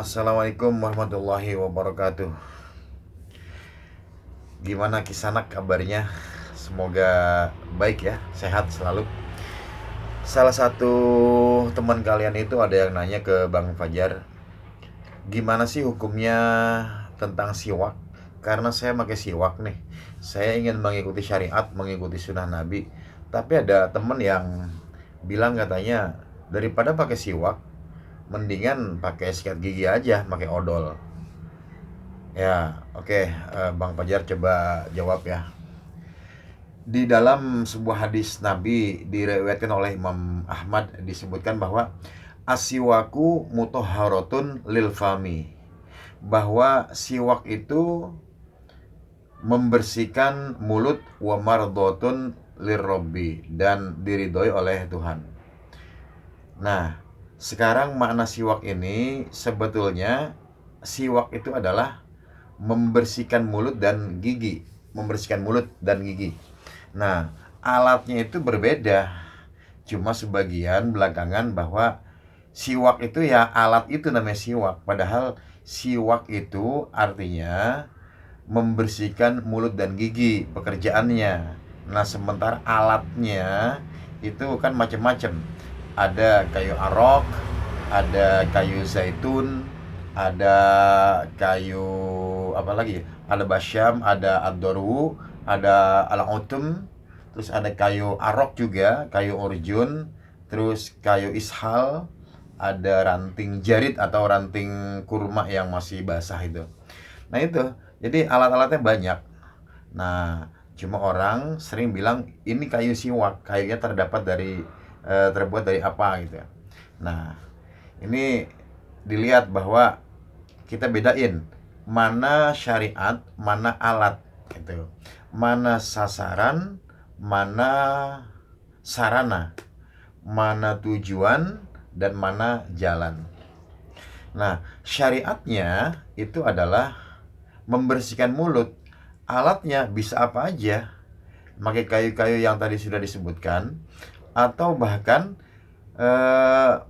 Assalamualaikum warahmatullahi wabarakatuh. Gimana Kisanak kabarnya? Semoga baik ya, sehat selalu. Salah satu teman kalian itu ada yang nanya ke Bang Fajar, gimana sih hukumnya tentang siwak? Karena saya pakai siwak nih. Saya ingin mengikuti syariat, mengikuti sunnah Nabi. Tapi ada temen yang bilang katanya daripada pakai siwak, mendingan pakai sikat gigi aja, pakai odol. Ya, oke, Bang Fajar coba jawab ya. Di dalam sebuah hadis Nabi diriwayatkan oleh Imam Ahmad disebutkan bahwa asiwaku mutoharotun lil fami, bahwa siwak itu membersihkan mulut wa mardotun lirrobbi, dan diridhoi oleh Tuhan. Nah, sekarang makna siwak ini sebetulnya siwak itu adalah membersihkan mulut dan gigi, membersihkan mulut dan gigi. Nah, alatnya itu berbeda. Cuma sebagian belakangan bahwa siwak itu ya alat itu namanya siwak. Padahal siwak itu artinya membersihkan mulut dan gigi pekerjaannya. Nah, sementara alatnya itu kan macam-macam. Ada kayu arok, ada kayu zaitun, ada kayu apa lagi? Ada basyam, ada ad-daru, ada al-utum, terus ada kayu arok juga, kayu urjun, terus kayu ishal, ada ranting jarit atau ranting kurma yang masih basah itu. Nah itu, jadi alat-alatnya banyak. Nah, cuma orang sering bilang ini kayu siwak, kayunya terbuat dari apa gitu ya. Nah, ini dilihat bahwa kita bedain mana syariat, mana alat gitu. Mana sasaran, mana sarana, mana tujuan, dan mana jalan. Nah, syariatnya itu adalah membersihkan mulut. Alatnya bisa apa aja, pakai kayu-kayu yang tadi sudah disebutkan, atau bahkan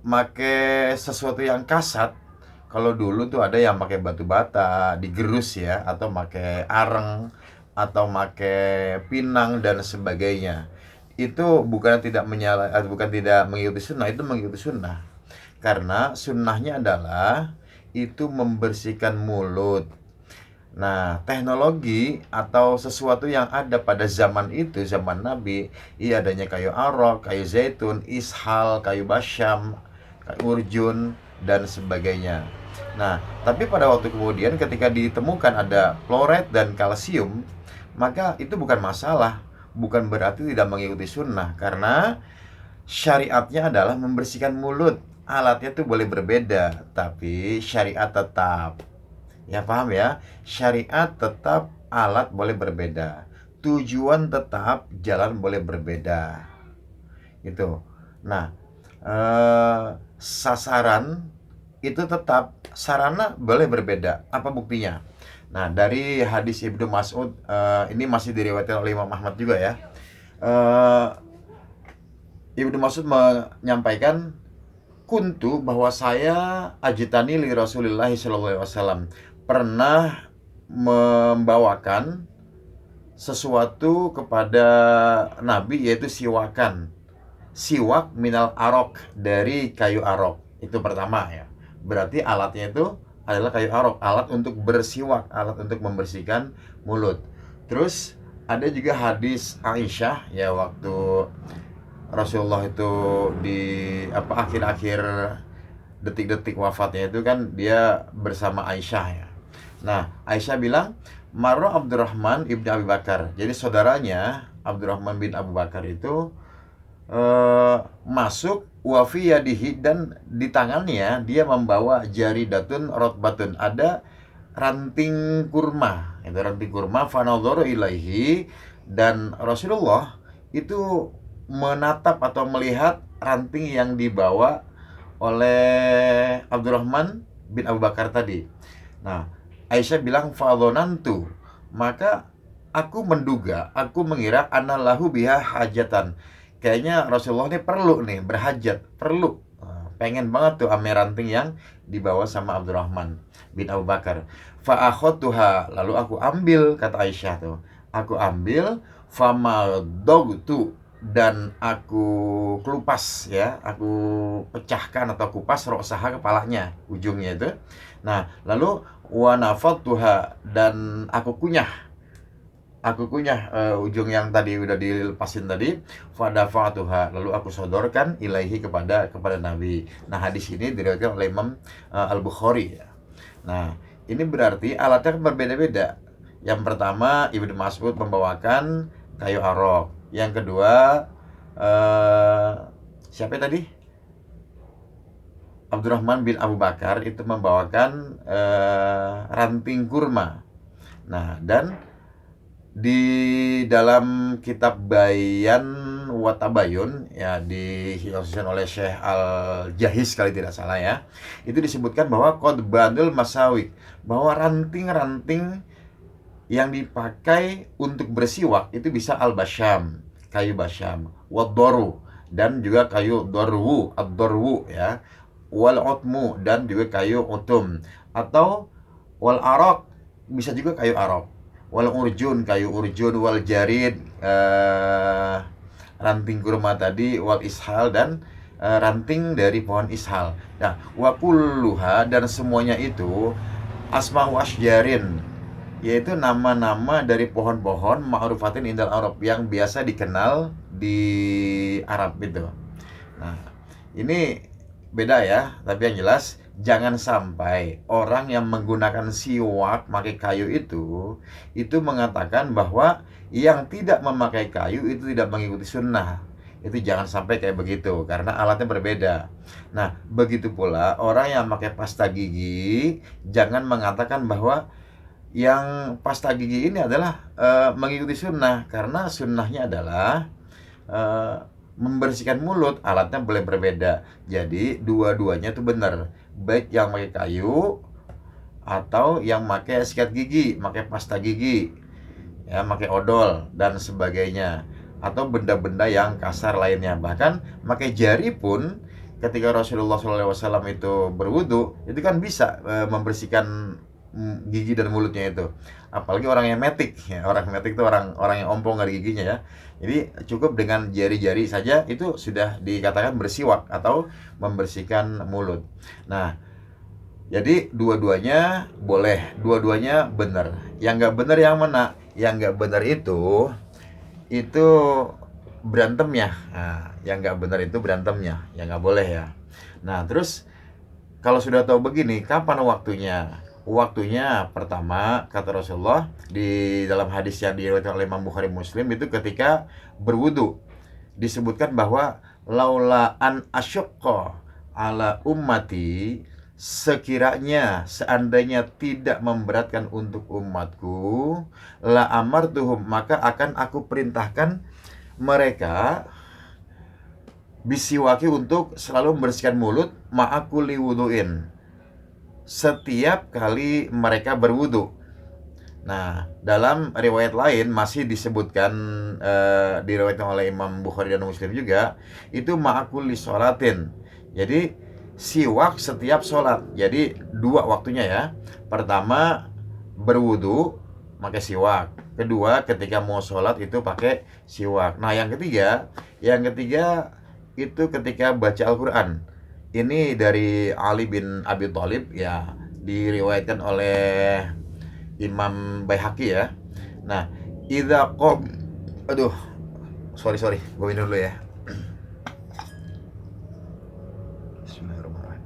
pakai sesuatu yang kasat. Kalau dulu tuh ada yang pakai batu bata digerus ya, atau pakai areng, atau pakai pinang dan sebagainya. Itu bukan tidak mengikuti sunnah, itu mengikuti sunnah. Karena sunnahnya adalah itu membersihkan mulut. Nah, teknologi atau sesuatu yang ada pada zaman itu, zaman Nabi, iya adanya kayu arok, kayu zaitun, ishal, kayu basyam, kayu urjun, dan sebagainya. Nah, tapi pada waktu kemudian ketika ditemukan ada fluoride dan kalsium, maka itu bukan masalah, bukan berarti tidak mengikuti sunnah, karena syariatnya adalah membersihkan mulut. Alatnya tuh boleh berbeda, tapi syariat tetap. Ya paham ya? Syariat tetap, alat boleh berbeda. Tujuan tetap, jalan boleh berbeda. Gitu. Nah, sasaran itu tetap, sarana boleh berbeda. Apa buktinya? Nah, dari hadis Ibnu Mas'ud, ini masih diriwayatkan oleh Imam Ahmad juga ya. Eh, Ibnu Mas'ud menyampaikan kuntu, bahwa saya ajitani li Rasulillah sallallahu alaihi wasallam, pernah membawakan sesuatu kepada Nabi, yaitu siwakan. Siwak minal arok, dari kayu arok. Itu pertama ya. Berarti alatnya itu adalah kayu arok, alat untuk bersiwak, alat untuk membersihkan mulut. Terus ada juga hadis Aisyah ya, waktu Rasulullah itu di akhir-akhir detik-detik wafatnya itu kan dia bersama Aisyah ya. Nah, Aisyah bilang, Marro Abdurrahman ibni Abi Bakar. Jadi saudaranya Abdurrahman bin Abu Bakar itu masuk wafi yadihi, dan di tangannya dia membawa jari datun rotbatun, ada ranting kurma. Itu ranting kurma, fanadhara ilaihi, dan Rasulullah itu menatap atau melihat ranting yang dibawa oleh Abdurrahman bin Abu Bakar tadi. Nah, Aisyah bilang fadhonantu, maka aku menduga, aku mengira anallahu biha hajatan. Kayaknya Rasulullah ini perlu nih, berhajat, perlu. Pengen banget tuh ame ranting yang dibawa sama Abdurrahman bin Abu Bakar. Fa akhadtuha, lalu aku ambil, kata Aisyah tuh. Aku ambil, famadogtu, dan aku kelupas ya, aku pecahkan atau kupas rosaha, kepalanya, ujungnya itu. Nah, lalu wa nafadtuha, dan aku kunyah ujung yang tadi udah dilepasin tadi. Fadafa'tuha, lalu aku sodorkan ilaihi, kepada Nabi. Nah, hadis ini diriwayatkan oleh Imam Al-Bukhari ya. Nah, ini berarti alatnya kan berbeda-beda. Yang pertama, Ibnu Mas'ud membawakan kayu arok. Yang kedua, siapa tadi? Abdurrahman bin Abu Bakar itu membawakan ranting kurma. Nah, dan di dalam kitab Bayan wa Tabayun ya, disusun oleh Syekh Al-Jahiz kali tidak salah ya, itu disebutkan bahwa qad badul masawik, bahwa ranting-ranting yang dipakai untuk bersiwak itu bisa al-basyam, kayu basyam, wad-daru, dan juga kayu darwu, ad-darwu ya, wal utmu, dan juga kayu utum, atau wal araq, bisa juga kayu araq, wal urjun, kayu urjun, wal jarid, ranting kurma tadi, wal ishal, dan ranting dari pohon ishal. Nah, wa kulluha, dan semuanya itu asma'u asjarin, yaitu nama-nama dari pohon-pohon ma'rufatin indal Arab, yang biasa dikenal di Arab itu. Nah, ini beda ya, tapi yang jelas jangan sampai orang yang menggunakan siwak pakai kayu itu mengatakan bahwa yang tidak memakai kayu itu tidak mengikuti sunnah. Itu jangan sampai kayak begitu, karena alatnya berbeda. Nah, begitu pula orang yang pakai pasta gigi, jangan mengatakan bahwa yang pasta gigi ini adalah mengikuti sunnah, karena sunnahnya adalah membersihkan mulut. Alatnya boleh berbeda. Jadi dua-duanya itu benar, baik yang pakai kayu atau yang pakai sikat gigi, pakai pasta gigi ya, pakai odol dan sebagainya, atau benda-benda yang kasar lainnya. Bahkan pakai jari pun, ketika Rasulullah SAW itu berwudu, itu kan bisa membersihkan gigi dan mulutnya itu. Apalagi orang yang metik ya, orang metik itu orang yang ompong dari giginya ya. Jadi cukup dengan jari-jari saja itu sudah dikatakan bersiwak atau membersihkan mulut. Nah, jadi dua-duanya boleh, dua-duanya benar. Yang nggak benar yang mana? Yang nggak benar itu berantemnya. Nah, yang nggak benar itu berantemnya, yang nggak boleh ya. Nah, terus kalau sudah tahu begini, kapan waktunya? Waktunya pertama, kata Rasulullah di dalam hadis yang diriwayatkan oleh Imam Bukhari Muslim, itu ketika berwudu. Disebutkan bahwa laula an asyqa ala ummati, sekiranya seandainya tidak memberatkan untuk umatku, la amartuhum, maka akan aku perintahkan mereka bisiwaki, untuk selalu membersihkan mulut, ma'akuli wuduin, setiap kali mereka berwudu. Nah, dalam riwayat lain masih disebutkan, diriwayatkan oleh Imam Bukhari dan Muslim juga, itu ma'akuli sholatin. Jadi siwak setiap sholat. Jadi dua waktunya ya. Pertama berwudu pakai siwak. Kedua ketika mau sholat itu pakai siwak. Nah, yang ketiga itu ketika baca Al-Quran. Ini dari Ali bin Abi Thalib ya, diriwayatkan oleh Imam Baihaqi ya. Nah, sorry, gue minum dulu ya. Bismillahirrahmanirrahim.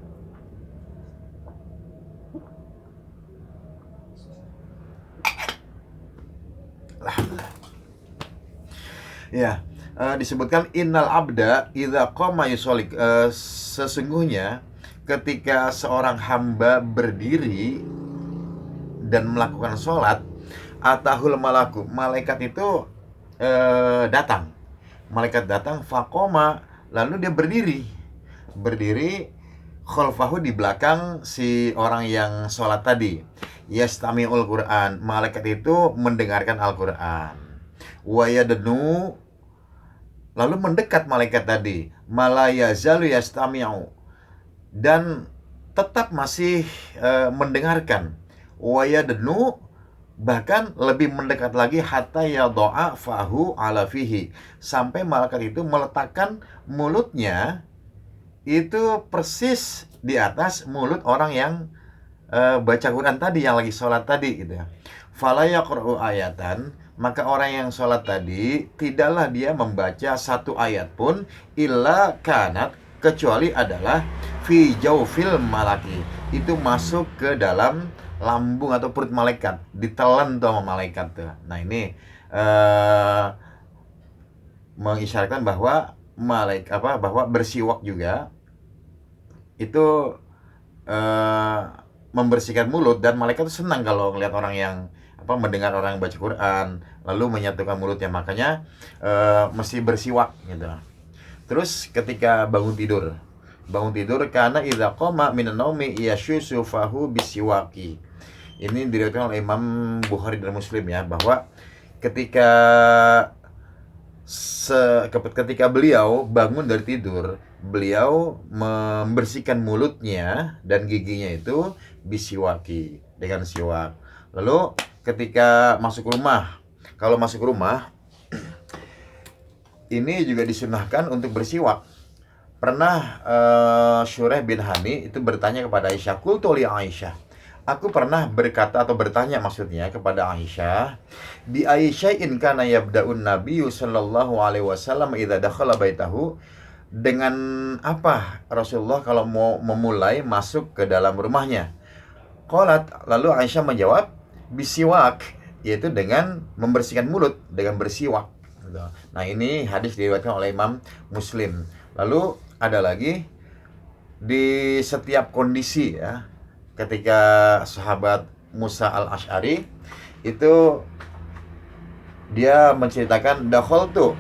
Alhamdulillah. Ya, disebutkan innal abda idza qama yusolli, sesungguhnya ketika seorang hamba berdiri dan melakukan sholat, atahul malaku, malaikat itu datang. Malaikat datang, faqoma, lalu dia berdiri khalfahu, di belakang si orang yang sholat tadi. Yastami'ul Quran, malaikat itu mendengarkan Al-Quran. Wa yadnu, lalu mendekat malaikat tadi, malayazalu yastami'u, dan tetap masih mendengarkan. Wayadnu, bahkan lebih mendekat lagi, hatta yado'a fahu ala fihi, sampai malaikat itu meletakkan mulutnya itu persis di atas mulut orang yang baca Quran tadi, yang lagi sholat tadi gitu ya. Fala yaqra'u ayatan, maka orang yang sholat tadi tidaklah dia membaca satu ayat pun, illa kanat, kecuali adalah fi jaufil malaki, itu masuk ke dalam lambung atau perut malaikat, ditelan tuh sama malaikat tuh. Nah ini mengisyaratkan bahwa bahwa bersiwak juga itu membersihkan mulut, dan malaikat itu senang kalau ngelihat orang yang mendengar orang yang baca Quran lalu menyatukan mulutnya. Makanya mesti bersiwak gitu. Terus ketika bangun tidur karena idza qama minan naumi yashusu fahu bisiwaki. Ini diriwayatkan oleh Imam Bukhari dan Muslim ya, bahwa ketika beliau bangun dari tidur, beliau membersihkan mulutnya dan giginya itu bisiwaki, dengan siwak. Lalu ketika masuk rumah, kalau masuk rumah ini juga disunahkan untuk bersiwak. Pernah Syureh bin Hani itu bertanya kepada Aisyah, qultu li Aisyah, aku pernah berkata atau bertanya maksudnya kepada Aisyah, bi Aisya'in kana yabda'un nabiyyu sallallahu alaihi wasallam idza dakhala baitahu, dengan apa Rasulullah kalau mau memulai masuk ke dalam rumahnya. Qalat, lalu Aisyah menjawab, bisiwak, yaitu dengan membersihkan mulut dengan bersiwak. Nah ini hadis diriwayatkan oleh Imam Muslim. Lalu ada lagi, di setiap kondisi ya, ketika sahabat Musa al-Asy'ari itu dia menceritakan, dakhaltu,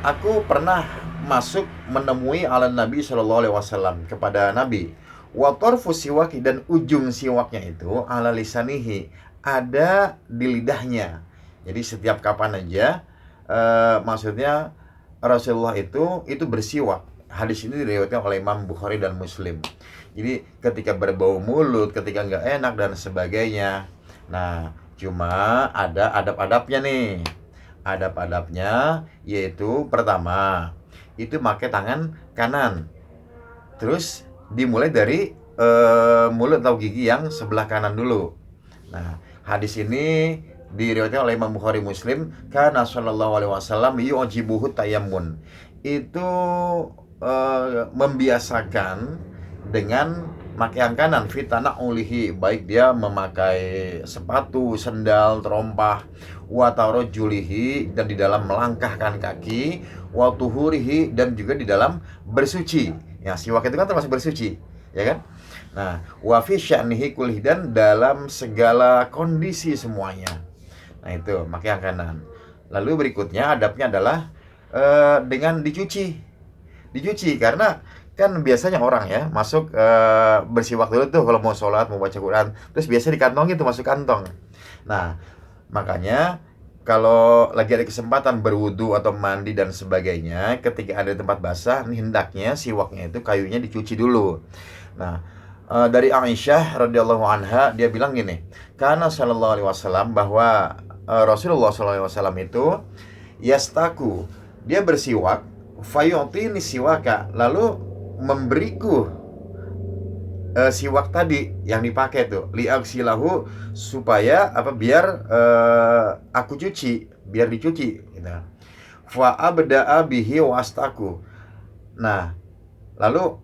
aku pernah masuk menemui ala Nabi sallallahu alaihi wasallam, kepada Nabi, wa tarfu siwaki, dan ujung siwaknya itu ala lisanihi, ada di lidahnya. Jadi setiap kapan aja maksudnya Rasulullah itu bersiwak. Hadis ini diriwayatkan oleh Imam Bukhari dan Muslim. Jadi ketika berbau mulut, ketika nggak enak dan sebagainya. Nah, cuma ada adab-adabnya nih. Adab-adabnya yaitu pertama, itu pakai tangan kanan. Terus dimulai dari mulut atau gigi yang sebelah kanan dulu. Nah, hadis ini diriwayatkan oleh Imam Bukhari Muslim, kana sallallahu alaihi wasallam yu'jibuhu tayammun. Itu membiasakan dengan pakai yang kanan, fitana ulihi, baik dia memakai sepatu, sendal, terompah, wa tarojulihi, dan di dalam melangkahkan kaki, wa tuhurihi, dan juga di dalam bersuci. Ya, siwak itu kan termasuk bersuci, ya kan? Nah, wa fi sya'nihi kulih, dan dalam segala kondisi semuanya. Nah, itu pakai yang kanan. Lalu berikutnya adabnya adalah dengan dicuci, karena kan biasanya orang ya masuk bersiwak dulu tuh kalau mau sholat, mau baca Quran, terus biasa dikantongin tuh, masuk kantong. Nah, makanya kalau lagi ada kesempatan berwudu atau mandi dan sebagainya, ketika ada tempat basah, hendaknya siwaknya itu kayunya dicuci dulu. Nah, dari Aisyah radhiyallahu anha, dia bilang gini, karena sallallahu alaihi wasallam, bahwa Rasulullah sallallahu alaihi wasallam itu yastaku, dia bersiwak, fayu'tini siwaka, lalu memberiku siwak tadi yang dipakai tuh, liaksilahu, supaya biar aku cuci, biar dicuci gitu. Fa abda'a bihi wastaku. Nah, lalu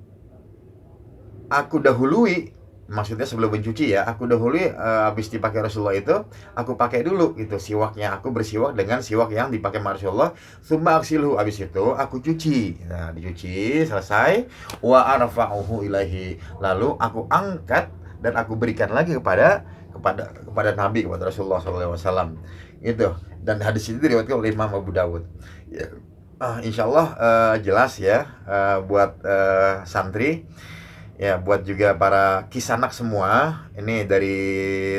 aku dahului, maksudnya sebelum mencuci ya, aku dahului habis dipakai Rasulullah itu, aku pakai dulu gitu siwaknya, aku bersiwak dengan siwak yang dipakai Rasulullah. Tsumma aghsilhu, habis itu aku cuci. Nah, dicuci selesai, wa arfa'uhu ilaihi, lalu aku angkat dan aku berikan lagi kepada Nabi, kepada Rasulullah SAW gitu. Dan hadis ini diriwayatkan oleh Imam Abu Dawud ya. Insyaallah jelas ya buat santri ya, buat juga para kisanak semua. Ini dari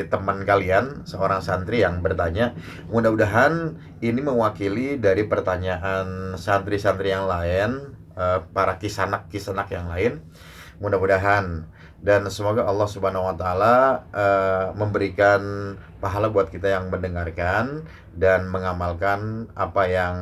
teman kalian, seorang santri yang bertanya. Mudah-mudahan ini mewakili dari pertanyaan santri-santri yang lain, para kisanak yang lain. Mudah-mudahan. Dan semoga Allah Subhanahu wa taala memberikan pahala buat kita yang mendengarkan dan mengamalkan apa yang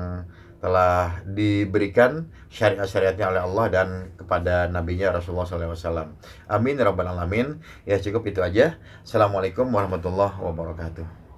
telah diberikan syariat-syariatnya oleh Allah dan kepada nabinya Rasulullah SAW. Amin ya rabbal alamin. Ya cukup itu aja. Assalamualaikum warahmatullahi wabarakatuh.